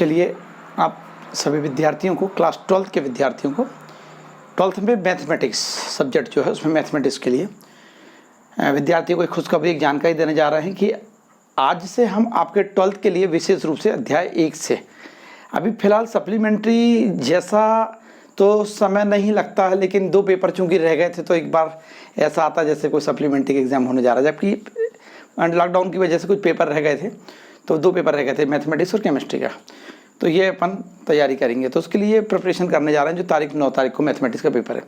चलिए, आप सभी विद्यार्थियों को, क्लास 12 के विद्यार्थियों को 12th में मैथमेटिक्स सब्जेक्ट जो है उसमें मैथमेटिक्स के लिए विद्यार्थियों को एक खुशखबरी, एक जानकारी देने जा रहे हैं कि आज से हम आपके 12th के लिए विशेष रूप से अध्याय 1 से, अभी फ़िलहाल सप्लीमेंट्री जैसा तो समय नहीं लगता है, लेकिन 2 पेपर चूँकि रह गए थे तो एक बार ऐसा आता जैसे कोई सप्लीमेंट्री का एग्ज़ाम होने जा रहा है, जबकि लॉकडाउन की वजह से कुछ पेपर रह गए थे, तो 2 पेपर रह गए थे, मैथमेटिक्स और केमिस्ट्री का। तो ये अपन तैयारी करेंगे, तो उसके लिए प्रिपरेशन करने जा रहे हैं। जो 9 तारीख को मैथमेटिक्स का पेपर है,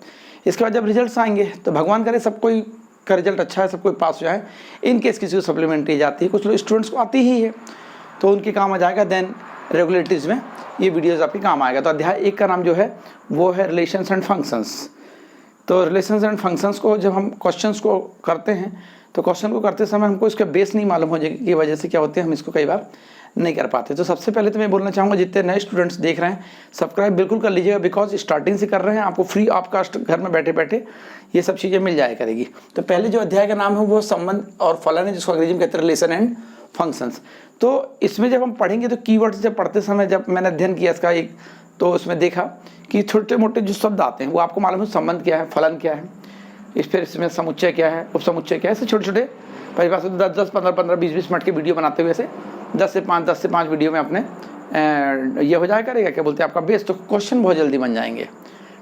इसके बाद जब रिजल्ट्स आएंगे तो भगवान करे सब कोई का रिजल्ट अच्छा है, सब कोई पास हो जाए। इन केस किसी को सप्लीमेंट्री जाती है, कुछ लोग स्टूडेंट्स को आती ही है, तो उनके काम आ जाएगा। देन रेगुलेटरीज में ये वीडियोज़ आपके काम आएगा। तो अध्याय 1 का नाम जो है वो है रिलेशंस एंड फंक्शंस। तो रिलेशंस एंड फंक्शंस को जब हम क्वेश्चंस को करते हैं तो क्वेश्चन को करते समय हमको इसका बेस नहीं मालूम हो जाए की वजह से क्या होते हैं, हम इसको कई बार नहीं कर पाते। तो सबसे पहले तो मैं बोलना चाहूँगा, जितने नए स्टूडेंट्स देख रहे हैं सब्सक्राइब बिल्कुल कर लीजिएगा, बिकॉज स्टार्टिंग से कर रहे हैं, आपको फ्री ऑफ कास्ट घर में बैठे बैठे ये सब चीज़ें मिल जाया करेगी। तो पहले जो अध्याय का नाम है वो संबंध और फलन है, जिसको अंग्रेजी में कहते हैं रिलेशन एंड फंक्शंस। तो इसमें जब हम पढ़ेंगे तो कीवर्ड्स जब पढ़ते समय, जब मैंने अध्ययन किया इसका एक, तो उसमें देखा कि छोटे मोटे जो शब्द आते हैं वो आपको मालूम है, संबंध क्या है, फलन क्या है, इस फिर इसमें समुच्चय क्या है, उपसमुच्चय क्या है, ऐसे छोटे छोटे परिभाषा 10-10, 15-15, 20-20 मिनट के वीडियो बनाते हुए ऐसे 10 से 5 वीडियो में अपने ये हो जाया करेगा, क्या बोलते हैं, आपका बेस। तो क्वेश्चन बहुत जल्दी बन जाएंगे।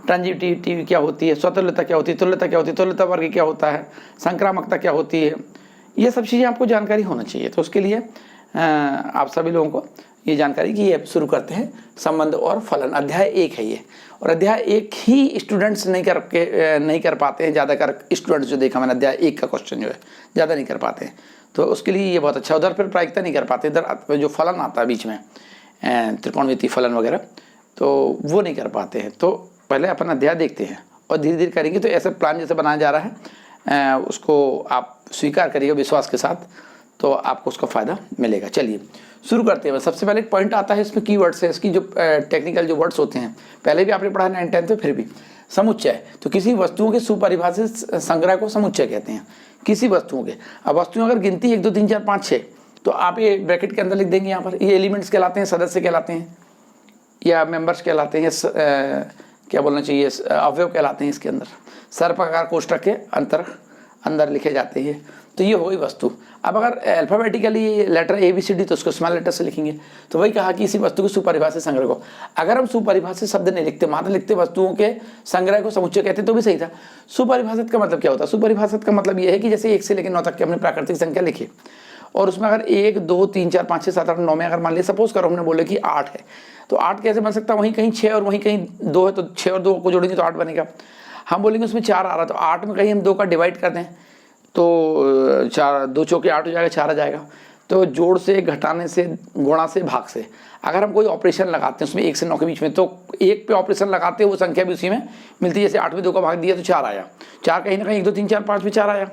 ट्रांजिटिविटी क्या होती है, स्वतंत्रता क्या होती है, तुल्यता क्या होती है, तुल्यता वर्ग क्या होता है, संक्रामकता क्या होती है, ये सब चीज़ें आपको जानकारी होना चाहिए। तो उसके लिए आप सभी लोगों को ये जानकारी की ये शुरू करते हैं, संबंध और फलन। अध्याय 1 है ये, और अध्याय 1 ही स्टूडेंट्स नहीं कर पाते हैं, ज़्यादातर स्टूडेंट्स जो देखा मैंने अध्याय 1 का क्वेश्चन जो है ज़्यादा नहीं कर पाते हैं, तो उसके लिए ये बहुत अच्छा। उधर फिर प्रायिकता नहीं कर पाते, इधर जो फलन आता है बीच में त्रिकोणमितीय फलन वगैरह, तो वो नहीं कर पाते हैं। तो पहले अपन अध्याय देखते हैं और धीरे धीरे करेंगे। तो ऐसा प्लान जैसे बनाया जा रहा है उसको आप स्वीकार करिएगा विश्वास के साथ, तो आपको उसका फ़ायदा मिलेगा। चलिए शुरू करते हैं। सबसे पहले एक पॉइंट आता है इसमें, कीवर्ड्स है, इसकी जो टेक्निकल जो वर्ड्स होते हैं, पहले भी आपने पढ़ा 9-10 में, फिर भी समुच्चय। तो किसी वस्तुओं के सुपरिभाषित संग्रह को समुच्चय कहते हैं, किसी वस्तुओं के। अब वस्तुओं अगर गिनती 1 2 3 4 5 6, तो आप ये ब्रैकेट के अंदर लिख देंगे यहाँ पर। ये एलिमेंट्स कहलाते हैं, सदस्य कहलाते हैं, या मेंबर्स कहलाते हैं, क्या बोलना चाहिए, अवयव कहलाते हैं। इसके अंदर सर्पाकार कोष्ठक के अंदर लिखे जाते हैं। तो ये हो गई वस्तु। अब अगर अल्फ़ाबेटिकली लेटर ABCD, तो उसको स्मॉल लेटर से लिखेंगे। तो वही कहा कि इसी वस्तु के सुपरिभाषित संग्रह को, अगर हम सुपरिभाषित शब्द नहीं लिखते, मात्र लिखते वस्तुओं के संग्रह को समुच्चय कहते तो भी सही था। सुपरिभाषित का मतलब क्या होता है? सुपरिभाषित का मतलब ये है कि जैसे 1 से लेकर 9 तक की हमने प्राकृतिक संख्या लिखी, और उसमें अगर 1 2 3 4 5 6 7 8 9 में अगर मान लिया, सपोज करो हमने बोले कि 8 है, तो 8 कैसे बन सकता है? वहीं कहीं 6 और वहीं कहीं 2 है, तो 6 और 2 को जोड़ेंगे तो 8 बनेगा। हम बोलेंगे उसमें 4 आ रहा, तो 8 में कहीं हम 2 का डिवाइड कर दें तो 4 2 चौके 8 हो जाएगा, 4 आ जाएगा। तो जोड़ से, घटाने से, गुणा से, भाग से अगर हम कोई ऑपरेशन लगाते हैं उसमें 1 से 9 के बीच में, तो 1 पे ऑपरेशन लगाते हैं वो संख्या भी उसी में मिलती है। जैसे 8 में 2 का भाग दिया तो 4 आया, 4 कहीं ना कहीं 1 2 3 4 5 में 4 आया।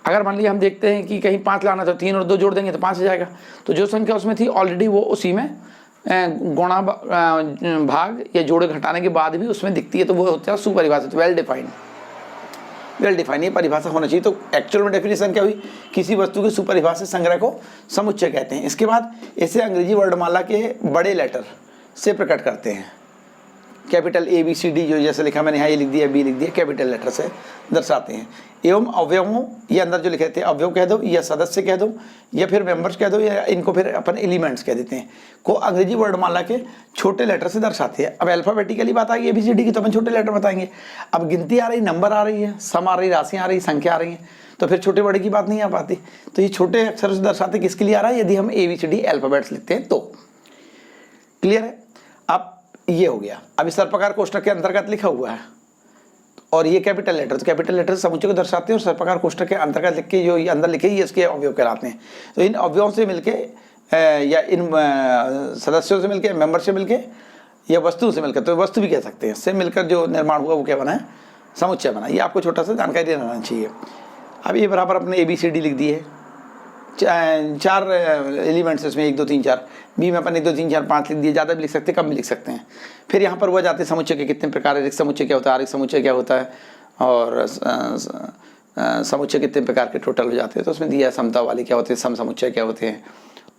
अगर मान लिया हम देखते हैं कि कहीं 5 लाना, तो 3 और 2 जोड़ देंगे तो 5 आ जाएगा। तो जो संख्या उसमें थी ऑलरेडी वो उसी में गुणा भाग या जोड़े घटाने के बाद भी उसमें दिखती है, तो वो होता है सुपरिभाषित, वेल डिफाइंड ये परिभाषा होना चाहिए। तो एक्चुअल में डेफिनेशन क्या हुई? किसी वस्तु के सुपरिभाषित संग्रह को समुच्चय कहते हैं। इसके बाद इसे अंग्रेजी वर्णमाला के बड़े लेटर से प्रकट करते हैं, कैपिटल ABCD, जो जैसे लिखा मैंने यहाँ ये लिख दिया, B लिख दिया, कैपिटल लेटर से दर्शाते हैं। एवं अवयवों, ये अंदर जो लिखे थे अवयव कह दो, या सदस्य कह दो, या फिर मेंबर्स कह दो, या इनको फिर अपन एलिमेंट्स कह देते हैं, को अंग्रेजी वर्णमाला के छोटे लेटर से दर्शाते हैं। अब अल्फ़ाबेटिकली बात आ गई ABCD की, तो अपन छोटे लेटर बताएंगे। अब गिनती आ रही, नंबर आ रही है, सम आ रही, राशियाँ आ रही, संख्या आ रही है, तो फिर छोटे बड़े की बात नहीं आ पाती। तो ये छोटे अक्षर से दर्शाते किसके लिए आ रहा है? यदि हम ABCD अल्फ़ाबेट्स लिखते हैं तो। क्लियर है? अब ये हो गया। अब इस सर्पाकार कोष्ठक के अंतर्गत लिखा हुआ है, और ये कैपिटल लेटर, तो कैपिटल लेटर समुच्चय को दर्शाते हैं, और सर्पाकार कोष्ठक के अंतर्गत लिख के जो ये अंदर लिखे, ये इसके अवयव कहलाते हैं। तो इन अवयवों से मिलके या इन सदस्यों से मिलके, मेंबर से मिलके, या वस्तु से मिलकर, तो वस्तु भी कह सकते हैं, से मिलकर जो निर्माण हुआ वो क्या बना है? समुच्चय बना। ये आपको छोटा सा जानकारी रहना चाहिए। अब ये बराबर अपने ABCD लिख दिए, 4 एलिमेंट्स इसमें 1 2 3 4, B में अपन 1 2 3 4 5 लिख दिए, ज़्यादा भी लिख सकते हैं, कम भी लिख सकते हैं। फिर यहाँ पर वो जाते हैं समुच्चय के कितने प्रकार है, रिक्त समुच्चय क्या होता है, आरिक्त समुच्चय क्या होता है, और समुच्चय कितने प्रकार के टोटल हो जाते हैं। तो उसमें दिया समता वाले क्या होते हैं, सम समुच्चय क्या होते हैं,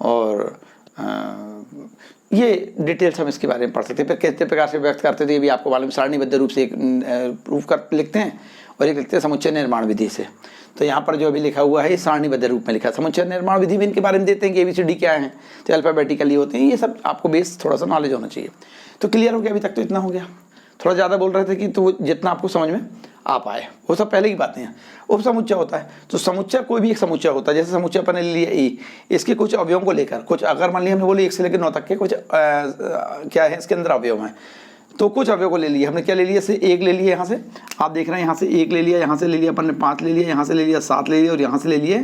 और ये डिटेल्स हम इसके बारे में पढ़ सकते हैं। फिर किस प्रकार से व्यक्त करते थे ये भी आपको मालूम, सारणीबद्ध रूप से एक प्रूफ कर लिखते हैं और एक लिखते हैं समुच्चय निर्माण विधि से। तो यहाँ पर जो अभी लिखा हुआ है ये सारणीबद्ध रूप में लिखा है। समुच्चय निर्माण विधि में इनके बारे में देते हैं कि ABCD क्या है, तो अल्फाबेटिकली होते हैं। ये सब आपको बेस थोड़ा सा नॉलेज होना चाहिए। तो क्लियर हो गया, अभी तक तो इतना हो गया। थोड़ा ज़्यादा बोल रहे थे कि तो जितना आपको समझ में आ पाए वो सब पहले की बातें हैं। उपसमुच्चय होता है, तो समुच्चय कोई भी एक समुच्चय होता है। जैसे समुच्चय अपन ने लिया E, इसके कुछ अवयवों को लेकर कुछ, अगर मान लिया हमने बोले 1 से लेकर 9 तक के कुछ क्या है इसके अंदर अवयव हैं, तो कुछ अवयव को ले लिया हमने। क्या ले लिया? से 1 ले लिया, यहाँ से आप देख रहे हैं, यहाँ से 1 ले लिया, यहाँ से ले लिया अपन ने 5 ले लिया, यहाँ से ले लिया 7 ले लिया और यहाँ से ले लिए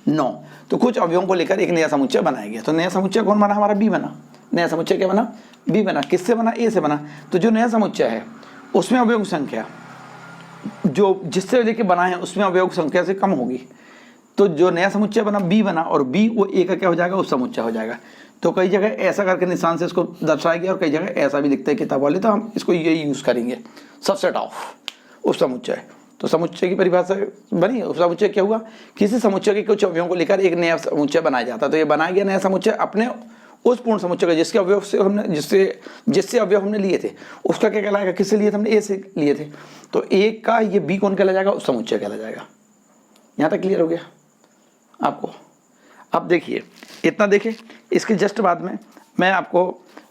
9। तो कुछ अवयवों को लेकर एक नया समुच्चय बनाया गया। तो नया समुच्चय कौन बना? हमारा B बना। नया समुच्चय क्या बना? B बना। किससे बना? A से बना। तो जो नया समुच्चय है उसमें अवयव की संख्या जो जिससे लेके बना है उसमें अवयव की संख्या से कम होगी। तो जो नया समुच्चय बना B बना, और B वो A का क्या हो जाएगा? उप समुच्चय हो जाएगा। तो कई जगह ऐसा करके निशान से इसको दर्शाया गया और कई जगह ऐसा भी दिखता है किताब वाले, तो हम इसको ये यूज़ करेंगे, सबसेट ऑफ उप समुच्चय। तो समुच्चय की परिभाषा बनी। उप समुच्चय क्या हुआ? किसी समुच्चय के कुछ अवयवों को लेकर एक नया समुच्चय बनाया जाता है। तो ये बनाया गया नया समुच्चय अपने उस पूर्ण समुच्चय का जिसके अवयव से हमने जिससे अवयव हमने लिए थे उसका क्या कहलाएगा? किससे लिए थे? हमने A से लिए थे। तो A का ये B कौन कहला जाएगा? उप समुच्चय कहला जाएगा। यहाँ तक क्लियर हो गया आपको? अब देखिए, इतना देखिए, इसके जस्ट बाद में मैं आपको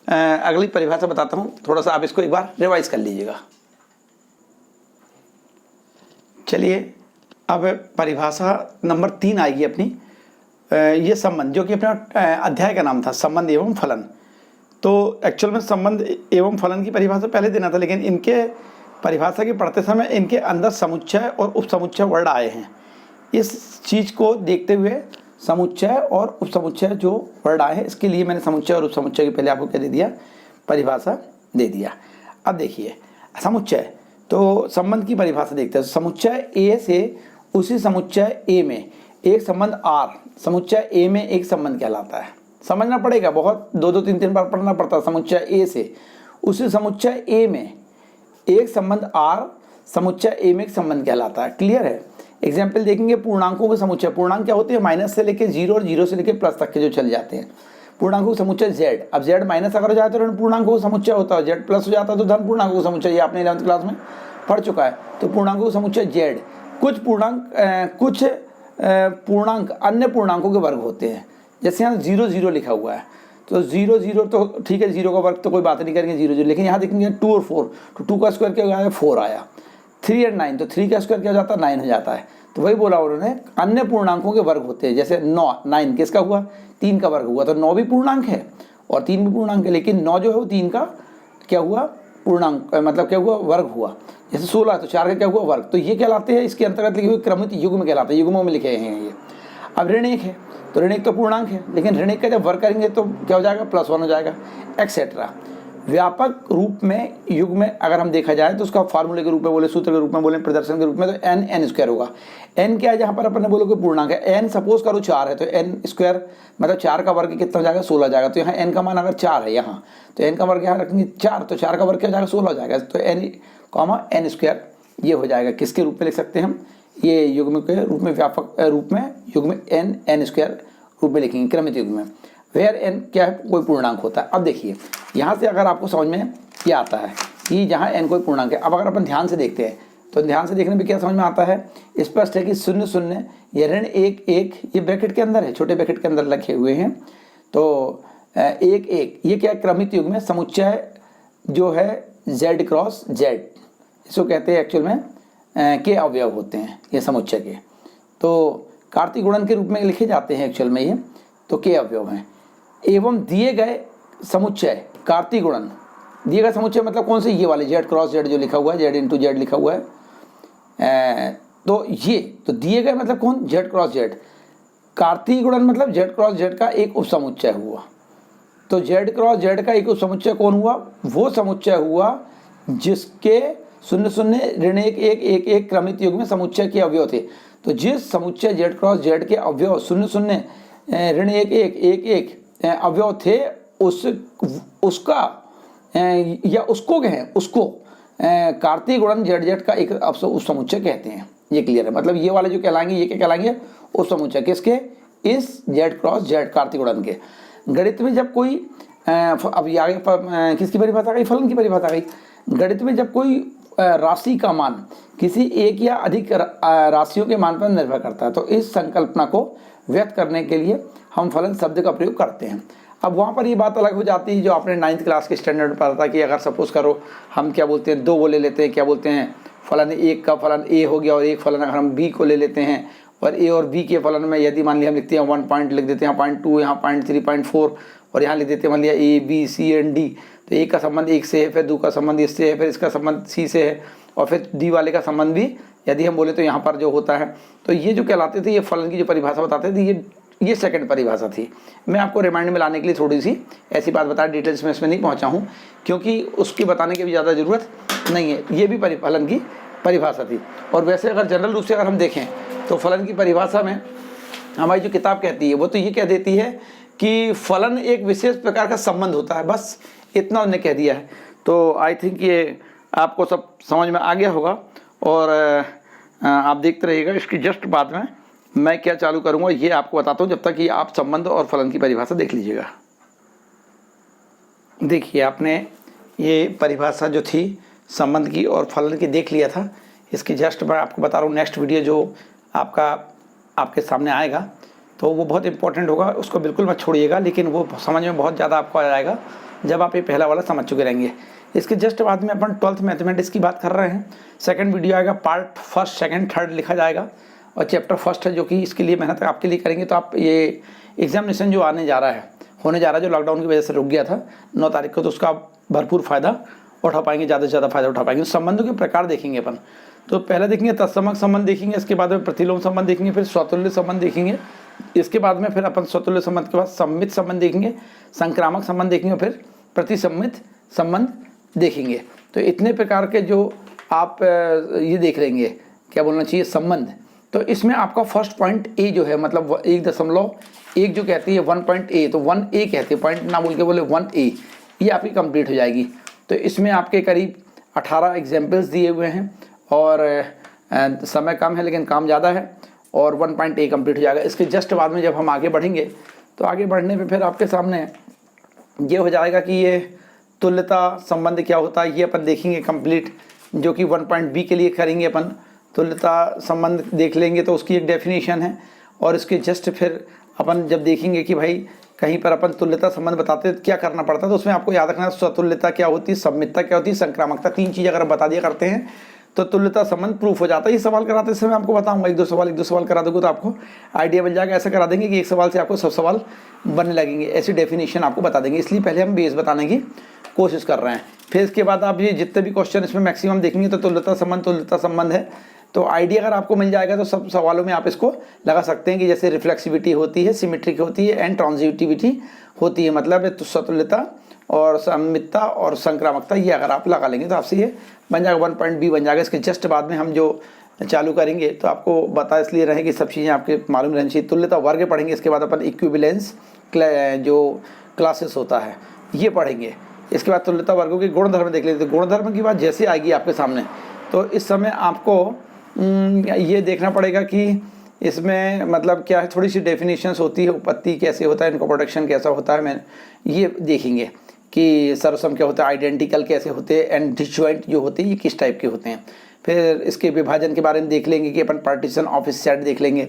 अगली परिभाषा बताता हूँ। थोड़ा सा आप इसको एक बार रिवाइज कर लीजिएगा। चलिए, अब परिभाषा नंबर 3 आएगी अपनी। ये संबंध, जो कि अपना अध्याय का नाम था, संबंध एवं फलन। तो एक्चुअल में संबंध एवं फलन की परिभाषा पहले देना था, लेकिन इनके परिभाषा के पढ़ते समय इनके अंदर समुच्चय और उपसमुच्चय वर्ड आए हैं। इस चीज़ को देखते हुए समुच्चय और उपसमुच्चय जो वर्ड आए हैं, इसके लिए मैंने समुच्चय और उपसमुच्चय के पहले आपको क्या दे दिया? परिभाषा दे दिया। अब देखिए समुच्चय, तो संबंध की परिभाषा देखते हैं। समुच्चय A से उसी समुच्चय A में एक संबंध R, समुच्चय A में एक संबंध कहलाता है। समझना पड़ेगा, बहुत 2-3 बार पढ़ना पड़ता है। समुच्चय A से उसी समुच्चय A में एक संबंध R, समुच्चय A में एक संबंध कहलाता है। क्लियर है? एग्जाम्पल देखेंगे, पूर्णांकों के समुच्चय। पूर्णांक क्या होते हैं? माइनस से लेके 0 और 0 से लेके प्लस तक के जो चले जाते हैं। पूर्णांकों का समुच्चय Z। अब Z माइनस अगर हो जाए तो ऋण पूर्णांकों का समुच्चय होता है। Z प्लस हो जाता है तो धन पूर्णांकों का समुच्चय। ये आपने 11वीं क्लास में पढ़ चुका है। तो पूर्णांकों का समुच्चय Z। कुछ पूर्णांक अन्य पूर्णांकों के वर्ग होते हैं। जैसे यहाँ 0 0 लिखा हुआ है, तो 0 0 तो ठीक है, 0 का वर्ग तो कोई बात नहीं करेंगे, 0 0। लेकिन यहाँ देखेंगे 2 और 4, तो 2 का स्क्वायर क्या हो जाएगा? 4 आया। 3 और 9, तो 3 का स्क्वायर क्या हो जाता है? 9 हो जाता है। तो वही बोला उन्होंने, अन्य पूर्णांकों के वर्ग होते हैं। जैसे 9 किसका हुआ? 3 का वर्ग हुआ। तो 9 भी पूर्णांक है और 3 भी पूर्णांक है, लेकिन 9 जो है वो 3 का क्या हुआ? पूर्णांक, मतलब क्या हुआ? वर्ग हुआ। जैसे 16 तो 4 का क्या हुआ? वर्ग। तो ये कहलाते हैं, इसके अंतर्गत लिखे हुए क्रमित युग्म कहलाते हैं। युग्मों में लिखे हैं ये। अब ऋण 1 है, तो ऋण 1 तो पूर्णांक है, लेकिन ऋण 1 का जब वर्ग करेंगे तो क्या हो जाएगा? +1 हो जाएगा, एक्सेट्रा। व्यापक रूप में युग्म में अगर हम देखा जाए तो उसका फार्मूले के रूप में बोले, सूत्र के रूप में बोले, प्रदर्शन के रूप में, तो n स्क्वायर होगा। n क्या है? जहाँ पर अपन ने बोलो कि पूर्णांक है। n सपोज करो 4 है, तो n स्क्वायर मतलब 4 का वर्ग कितना हो जाएगा? 16 जाएगा। तो यहाँ n का मान अगर 4 है यहाँ, तो n का वर्ग यहाँ रखेंगे 4, तो 4 का वर्ग क्या हो जाएगा? 16 हो जाएगा। तो n स्क्वायर ये हो जाएगा। किसके रूप में लिख सकते हैं हम? ये युग्म के रूप में, व्यापक रूप में युग्म n स्क्वायर रूप में लिखेंगे, क्रमित युग्म में। वेयर n क्या है? कोई पूर्णांक होता है। अब देखिए यहाँ से अगर आपको समझ में क्या आता है कि जहाँ n कोई पूर्णांक है। अब अगर अपन ध्यान से देखते हैं तो ध्यान से देखने में क्या समझ में आता है? स्पष्ट है कि 0 0 ये ऋण 1 1 ये ब्रैकेट के अंदर है, छोटे ब्रैकेट के अंदर लिखे हुए हैं। तो 1 1 ये क्या? क्रमित युग्म में समुच्चय जो है Z क्रॉस Z, इसको कहते हैं एक्चुअल में के अवयव होते हैं ये समुच्चय के। तो कार्तीय गुणन के रूप में लिखे जाते हैं एक्चुअल में ये, तो के अवयव हैं। एवं दिए गए समुच्चय कार्तीय गुणन, दिए गए समुच्चय मतलब कौन से? ये वाले Z क्रॉस Z जो लिखा हुआ है, Z इंटू Z लिखा हुआ है। तो ये तो दिए गए मतलब कौन? Z cross Z। कार्तीय गुणन मतलब Z क्रॉस Z का एक उपसमुच्चय हुआ। तो Z क्रॉस Z का एक उपसमुच्चय कौन हुआ? वो समुच्चय हुआ जिसके 0 0 ऋण 1 1 1 1 क्रमित युग्म में समुच्चय के अवयव थे। तो जिस समुच्चय Z क्रॉस Z के अवयव 0 0 ऋण 1 1 1 1 अवयव थे, उसका या उसको कहें, उसको कार्तीय गुणन Z Z का एक उपसमुच्चय कहते हैं। ये क्लियर है? मतलब ये वाले जो कहलाएंगे, ये क्या कहलाएंगे? उपसमुच्चय किसके? इस Z क्रॉस Z कार्तीय गुणन के। गणित में जब कोई अब ये आगे किसकी परिभाषा आ गई, फलन की परिभाषा आ गई। गणित में जब कोई राशि का मान किसी एक या अधिक राशियों के मान पर निर्भर करता है तो इस संकल्पना को व्यक्त करने के लिए हम फलन शब्द का प्रयोग करते हैं। अब वहाँ पर ये बात अलग हो जाती है जो आपने 9th क्लास के स्टैंडर्ड में पढ़ा था कि अगर सपोज करो हम क्या बोलते हैं 2 वो ले लेते हैं, क्या बोलते हैं फलन एक का फलन ए हो गया और एक फलन अगर हम बी को ले लेते हैं और ए और बी के फलन में यदि मान लिया हम लिखते हैं 1 पॉइंट लिख देते हैं, 0.2 यहाँ 0.3 0.4 और यहाँ लिख देते हैं मान लिया A B C and D, तो एक का संबंध एक से है, फिर दो का संबंध इससे है, फिर इसका संबंध सी से है और फिर डी वाले का संबंध भी यदि हम बोले तो यहाँ पर जो होता है। तो ये जो कहलाते थे ये फलन की जो परिभाषा बताते थे ये सेकंड परिभाषा थी। मैं आपको रिमाइंड में लाने के लिए थोड़ी सी ऐसी बात बता, डिटेल्स में इसमें नहीं पहुँचा हूँ क्योंकि उसकी बताने की भी ज़्यादा ज़रूरत नहीं है। ये भी फलन की परिभाषा थी। और वैसे अगर जनरल रूप से अगर हम देखें तो फलन की परिभाषा में हमारी जो किताब कहती है वो तो ये कह देती है कि फलन एक विशेष प्रकार का संबंध होता है, बस इतना उन्होंने कह दिया है। तो आई थिंक ये आपको सब समझ में आ गया होगा और आप देखते रहिएगा। इसकी जस्ट बाद में मैं क्या चालू करूँगा ये आपको बताता हूँ, जब तक कि आप संबंध और फलन की परिभाषा देख लीजिएगा। देखिए आपने ये परिभाषा जो थी संबंध की और फलन की देख लिया था। इसकी जस्ट मैं आपको बता रहा हूँ नेक्स्ट वीडियो जो आपके सामने आएगा तो वो बहुत इंपॉर्टेंट होगा, उसको बिल्कुल मत छोड़िएगा, लेकिन वो समझ में बहुत ज़्यादा आपको आ जाएगा जब आप ये पहला वाला समझ चुके रहेंगे। इसके जस्ट बाद में अपन 12th मैथमेटिक्स की बात कर रहे हैं। सेकंड वीडियो आएगा, पार्ट फर्स्ट सेकंड थर्ड लिखा जाएगा और चैप्टर फर्स्ट है जो कि इसके लिए मेहनत आपके लिए करेंगे। तो आप ये एग्जामिनेशन जो होने जा रहा है जो लॉकडाउन की वजह से रुक गया था 9 तारीख को, तो उसका भरपूर फ़ायदा उठा पाएंगे, ज़्यादा से ज़्यादा फायदा उठा पाएंगे। संबंधों के प्रकार देखेंगे अपन, तो पहले देखेंगे तत्समक संबंध देखेंगे, इसके बाद में प्रतिलोम संबंध देखेंगे, फिर स्वतुल्य संबंध देखेंगे, इसके बाद में फिर अपन स्वतुल्य संबंध के बाद सम्मित संबंध देखेंगे, संक्रामक संबंध देखेंगे, फिर प्रतिसम्मित संबंध देखेंगे। तो इतने प्रकार के जो आप ये देख लेंगे क्या बोलना चाहिए संबंध। तो इसमें आपका फर्स्ट पॉइंट ए जो है मतलब 1.1 जो कहती है 1.a, तो 1a कहते हैं, पॉइंट ना बोल के बोले 1a, ये आपकी कंप्लीट हो जाएगी। तो इसमें आपके करीब 18 एग्जाम्पल्स दिए हुए हैं और समय कम है लेकिन काम ज़्यादा है और 1.a कंप्लीट हो जाएगा। इसके जस्ट बाद में जब हम आगे बढ़ेंगे तो आगे बढ़ने पे फिर आपके सामने ये हो जाएगा कि ये तुल्यता संबंध क्या होता है ये अपन देखेंगे कंप्लीट, जो कि 1.b के लिए करेंगे अपन। तुल्यता संबंध देख लेंगे तो उसकी एक डेफिनेशन है और इसके जस्ट फिर अपन जब देखेंगे कि भाई कहीं पर अपन तुल्यता संबंध बताते क्या करना पड़ता है, तो उसमें आपको याद रखना है स्वतुल्यता क्या होती है, सम्मितता क्या होती है, संक्रामकता, 3 चीज़ अगर बता दिया करते हैं तो तुल्यता संबंध प्रूफ हो जाता है। ये सवाल कराते समय आपको बताऊंगा, एक दो सवाल करा दोगे तो आपको आइडिया बन जाएगा। ऐसा करा देंगे कि एक सवाल से आपको सब सवाल बनने लगेंगे, ऐसी डेफिनेशन आपको बता देंगे। इसलिए पहले हम बेस बताने की कोशिश कर रहे हैं, फिर इसके बाद आप ये जितने भी क्वेश्चन इसमें मैक्सिमम देखेंगे तो तुल्यता संबंध है। तो आइडिया अगर आपको मिल जाएगा तो सब सवालों में आप इसको लगा सकते हैं कि जैसे रिफ्लेक्सिविटी होती है, सिमेट्रिक होती है एंड ट्रांजिटिविटी होती है, मतलब स्वतुल्यता और सम्मितता और संक्रामकता, ये अगर आप लगा लेंगे तो आपसे ये बन जाएगा 1.b बन जाएगा। इसके जस्ट बाद में हम जो चालू करेंगे तो आपको बता इसलिए रहे कि सब चीज़ें आपके मालूम रहनी चाहिए। तुल्यता वर्ग पढ़ेंगे, इसके बाद अपन इक्विवेलेंस जो क्लासेस होता है ये पढ़ेंगे। इसके बाद तुल्यता वर्गों के गुणधर्म देख लेते हैं। गुणधर्म की बात जैसे आएगी आपके सामने तो इस समय आपको ये देखना पड़ेगा कि इसमें मतलब क्या है, थोड़ी सी डेफिनेशंस होती है, उपपत्ति कैसे होता है, इनका प्रोडक्शन कैसा होता है, मैं ये देखेंगे कि सर्वसम क्या होता है, आइडेंटिकल कैसे होते हैं एंड डिसजॉइंट जो होते हैं ये किस टाइप के होते हैं। फिर इसके विभाजन के बारे में देख लेंगे कि अपन पार्टीशन ऑफ इस सेट देख लेंगे।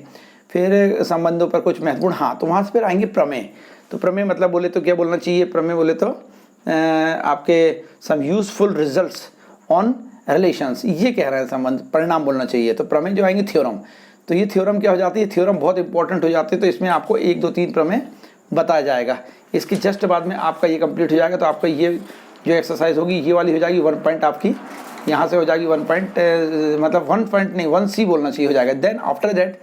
फिर संबंधों पर कुछ महत्वपूर्ण, हाँ तो वहाँ से फिर आएंगे प्रमेय। तो प्रमेय मतलब बोले तो क्या बोलना चाहिए, प्रमेय बोले तो आपके some useful results on relations, ये कह रहे हैं संबंध परिणाम बोलना चाहिए। तो प्रमेय जो आएंगे थ्योरम, तो ये थ्योरम क्या हो जाती है, थ्योरम बहुत इंपॉर्टेंट हो जाती है। तो इसमें आपको 1 2 3 प्रमेय बताया जाएगा। इसके जस्ट बाद में आपका ये कंप्लीट हो जाएगा तो आपका ये जो एक्सरसाइज होगी ये वाली हो जाएगी 1 पॉइंट आपकी यहाँ से हो जाएगी 1 पॉइंट, मतलब 1 पॉइंट नहीं 1c बोलना चाहिए हो जाएगा। Then after that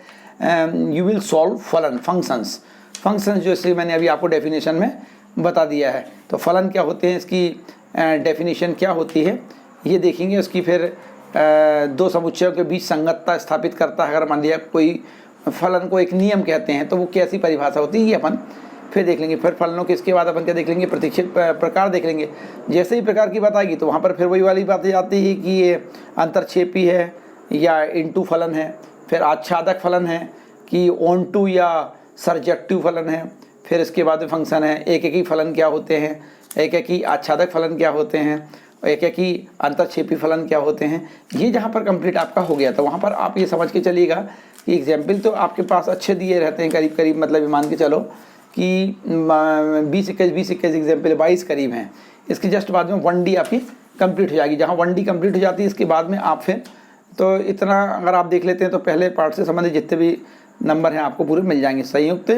you will solve फलन फंक्शंस जो इससे मैंने अभी आपको डेफिनेशन में बता दिया है। तो फलन क्या होते हैं, इसकी डेफिनेशन क्या होती है ये देखेंगे। उसकी फिर 2 समुच्चयों के बीच संगतता स्थापित करता है। अगर मान लिया कोई फलन को एक नियम कहते हैं तो वो कैसी परिभाषा होती है ये अपन फिर देख लेंगे। फिर फलनों के इसके बाद अपन क्या देख लेंगे, प्रतीक्षित प्रकार देख लेंगे। जैसे ही प्रकार की बात आएगी तो वहाँ पर फिर वही वाली बात आती है कि ये अंतरक्षेपी है या इनटू फलन है, फिर आच्छादक फलन है कि ऑन टू या सरजेक्टिव फलन है, फिर इसके बाद में फंक्शन है एक एक ही फलन क्या होते हैं, एक एक ही आच्छादक फलन क्या होते हैं, एक एक ही अंतरक्षेपी फलन क्या होते हैं। ये जहाँ पर कंप्लीट आपका हो गया तो वहाँ पर आप ये समझ के चलिएगा कि एग्जाम्पल तो आपके पास अच्छे दिए रहते हैं, करीब करीब मतलब ये मान के चलो कि 20-21 एग्जाम्पल 22 करीब हैं। इसके जस्ट बाद में 1D आपकी कंप्लीट हो जाएगी। जहाँ 1D कंप्लीट हो जाती है इसके बाद में आप फिर तो इतना अगर आप देख लेते हैं तो पहले पार्ट से संबंधित जितने भी नंबर हैं आपको पूरे मिल जाएंगे। संयुक्त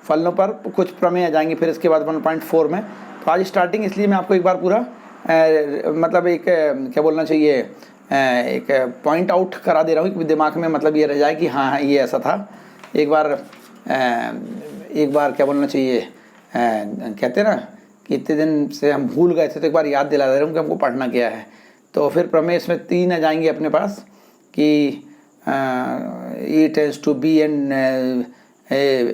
फलनों पर कुछ प्रमेय आ जाएंगे फिर इसके बाद 1.4 में। तो आज स्टार्टिंग इसलिए मैं आपको एक बार पूरा मतलब एक क्या बोलना चाहिए एक पॉइंट आउट करा दे रहा हूँ कि दिमाग में मतलब ये रह जाए कि हाँ ये ऐसा था। एक बार क्या बोलना चाहिए कहते हैं ना कि इतने दिन से हम भूल गए थे तो एक बार याद दिला दे रहा हूँ कि हमको पढ़ना क्या है। तो फिर प्रमेय इसमें 3 आ जाएंगे अपने पास कि E tends to B and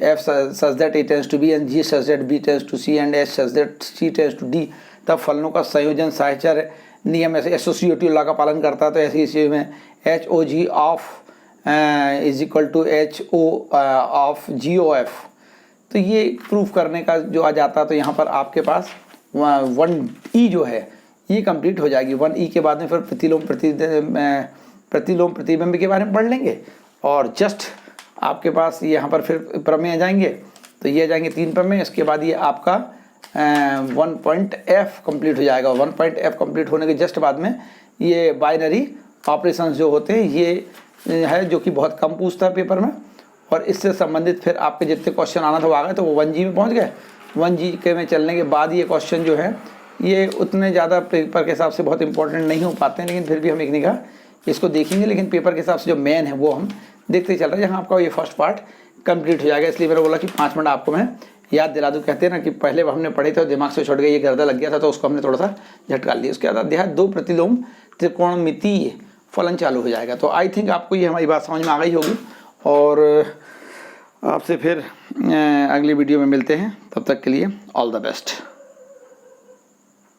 F such that A tends to B and G such that B tends to C and H such that C tends to D। तब फलनों का संयोजन साहचर्य नियम ऐसे एसोसिएटिव लॉ का पालन करता है। तो ऐसी स्थिति में HOG of is equal to HO of GOF। तो ये प्रूफ करने का जो आ जाता है तो यहाँ पर आपके पास 1E जो है ये कंप्लीट हो जाएगी। 1E के बाद में फिर प्रतिलोम प्रतिबिंब के बारे में पढ़ लेंगे और जस्ट आपके पास यहाँ पर फिर प्रमेय आ जाएंगे। तो ये आ जाएंगे 3 प्रमेय। इसके बाद ये आपका 1.F कंप्लीट हो जाएगा। 1.F कंप्लीट होने के जस्ट बाद में ये बाइनरी ऑपरेशंस जो होते हैं ये है जो कि बहुत कम पूछता है पेपर में। और इससे संबंधित फिर आपके जितने क्वेश्चन आना था वो आ गए तो वो 1G में पहुँच गए। 1G के में चलने के बाद ये क्वेश्चन जो है ये उतने ज़्यादा पेपर के हिसाब से बहुत इंपॉर्टेंट नहीं हो पाते हैं, लेकिन फिर भी हम एक निगाह इसको देखेंगे। लेकिन पेपर के हिसाब से जो मेन है वो हम देखते चल रहे हैं। जहाँ आपका ये फर्स्ट पार्ट कंप्लीट हो जाएगा। इसलिए मैंने बोला कि 5 मिनट आपको मैं याद दिला दूँ। कहते हैं ना कि पहले हमने पढ़े थे और दिमाग से छूट गया, ये गर्दा लग गया था तो उसको हमने थोड़ा सा झटका लिया। उसके बाद अध्याय 2 प्रतिलोम त्रिकोणमितीय फलन चालू हो जाएगा। तो आई थिंक आपको ये हमारी बात समझ में आ गई होगी और आपसे फिर अगली वीडियो में मिलते हैं। तब तक के लिए ऑल द बेस्ट।